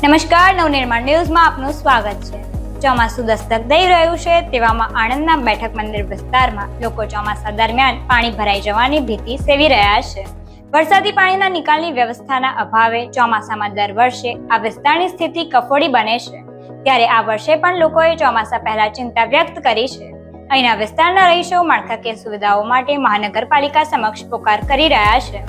નમસ્કાર, નવનિર્માણ ન્યૂઝમાં આપનું સ્વાગત છે। ચોમાસું દસ્તક દઈ રહ્યું છે તેવામાં આણંદના બેઠક મંદિર વિસ્તારમાં લોકો ચોમાસા દરમિયાન પાણી ભરાઈ જવાની ભીતિ સેવી રહ્યા છે। વરસાદી પાણીના નિકાલની વ્યવસ્થાના અભાવે ચોમાસામાં દર વર્ષે આ વિસ્તારની સ્થિતિ કફોડી બને છે, ત્યારે આ વર્ષે પણ લોકોએ ચોમાસા પહેલા ચિંતા વ્યક્ત કરી છે। અહીંના વિસ્તારના રહીશો માળખાકીય સુવિધાઓ માટે મહાનગરપાલિકા સમક્ષ પોકાર કરી રહ્યા છે।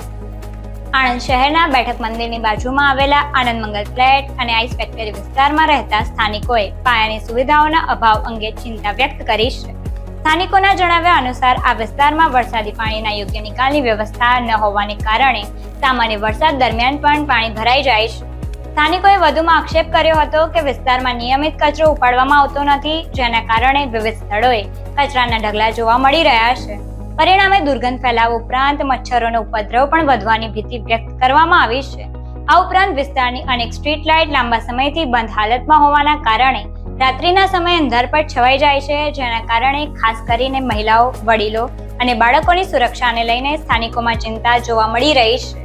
આણંદ શહેરના બેઠક મંદિરની બાજુમાં આવેલા આનંદ મંગલ ફ્લેટ અને આઈસ ફેક્ટરી વિસ્તારમાં રહેતા સ્થાનિકોએ પાયાની સુવિધાઓના અભાવ અંગે ચિંતા વ્યક્ત કરી છે। સ્થાનિકોના જણાવ્યા અનુસાર આ વિસ્તારમાં વરસાદી પાણીના યોગ્ય નિકાલની વ્યવસ્થા ન હોવાને કારણે સામાન્ય વરસાદ દરમિયાન પણ પાણી ભરાઈ જાય છે। સ્થાનિકોએ વધુમાં આક્ષેપ કર્યો હતો કે વિસ્તારમાં નિયમિત કચરો ઉપાડવામાં આવતો નથી, જેના કારણે વિવિધ સ્થળોએ કચરાના ઢગલા જોવા મળી રહ્યા છે। પરિણામે દુર્ગંધ ફેલાવ ઉપરાંત મચ્છરોનો ઉપદ્રવ પણ વધવાની ભીતિ વ્યક્ત કરવામાં આવી છે। આ ઉપરાંત વિસ્તારની અનેક સ્ટ્રીટ લાઇટ લાંબા સમયથી બંધ હાલતમાં હોવાના કારણે રાત્રિના સમયે અંધારપટ છવાઈ જાય છે, જેના કારણે ખાસ કરીને મહિલાઓ, વડીલો અને બાળકોની સુરક્ષાને લઈને સ્થાનિકોમાં ચિંતા જોવા મળી રહી છે।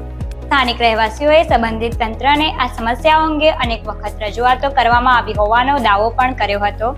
સ્થાનિક રહેવાસીઓએ સંબંધિત તંત્રને આ સમસ્યાઓ અંગે અનેક વખત રજૂઆતો કરવામાં આવી હોવાનો દાવો પણ કર્યો હતો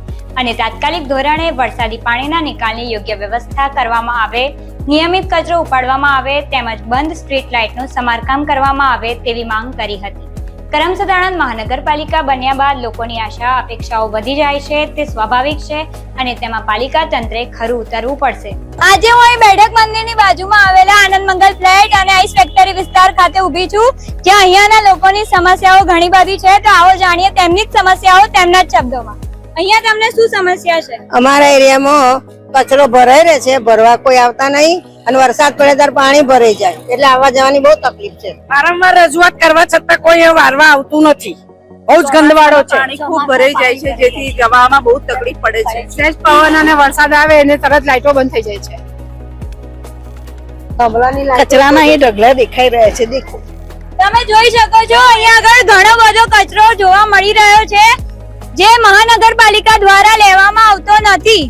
અને તાત્કાલિક ધોરણે વરસાદી પાણીના નિકાલની યોગ્ય વ્યવસ્થા કરવામાં આવે, નિયમિત કચરો ઉપાડવામાં આવે તેમજ બંધ સ્ટ્રીટ લાઇટનું સમારકામ કરવામાં આવે તેવી માંગ કરી હતી। કરમસદ આણંદ મહાનગરપાલિકા બન્યા બાદ લોકોની આશા અપેક્ષાઓ વધી જાય છે, તે સ્વાભાવિક છે અને તેમાં પાલિકા તંત્રે ખરું ઉતરવું પડશે। આજે હું અહીં બેઠક મંદિરની બાજુમાં આવેલા આનંદ મંગલ ફ્લેટ અને આઈસ ફેક્ટરી વિસ્તાર ખાતે ઊભી છું, જ્યાં અહીંયાના લોકોની સમસ્યાઓ ઘણી બધી છે, તો આવો જાણીએ તેમની જ સમસ્યાઓ તેમના જ શબ્દોમાં। અહીંયા તમને શું સમસ્યા છે? અમારા એરિયામાં કચરો ભરાઈ રહે છે, ભરવા કોઈ આવતા નહીં અને વરસાદ પડે ત્યારે પાણી ભરાઈ જાય એટલે આવવા જવાની બહુ તકલીફ છે। વારંવાર રજૂઆત કરવા છતાં કોઈ વારવા આવતું નથી। બહુ જ ગંદવાડો છે, પાણી ખૂબ ભરાઈ જાય છે, જેથી જવામાં બહુ તકલીફ પડે છે। સહેજ પવન અને વરસાદ આવે એને તરત લાઈટો બંધ થઈ જાય છે। કચરાના એ ઢગલા દેખાઈ રહ્યા છે, દેખો તમે જોઈ શકો છો અહીંયા આગળ ઘણો બધો કચરો જોવા મળી રહ્યો છે, જે મહાનગરપાલિકા દ્વારા લેવામાં આવતો નથી।